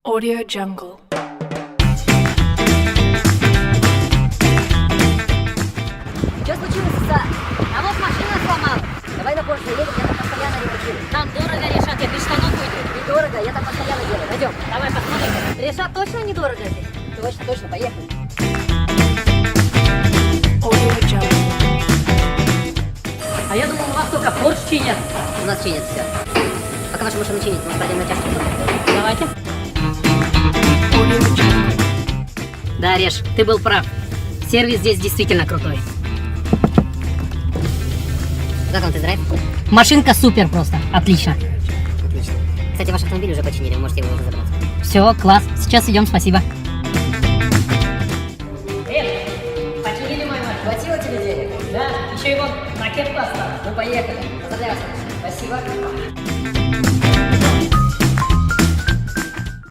Audio Jungle. Что случилось, Иса? А вот машина сломалась. Давай на Порше едем, я там постоянно ремонтирую. Там дорого решат, я без штанов выйду. Недорого, я там постоянно делаю. Пойдем. Давай посмотрим. Решат точно недорого здесь? Точно, точно, поехали. Audio Jungle. А я думал, у вас только Порш чинят. У нас чинят все. Пока вашу машину чинить, может пойдем на тяжкий. Давайте. Audio Jungle. Да, Реш, ты был прав. Сервис здесь действительно крутой. Как вам тест-драйв? Машинка супер просто. Отлично. Отлично. Кстати, ваш автомобиль уже починили, вы можете его уже забрать. Все, класс. Сейчас идем, спасибо.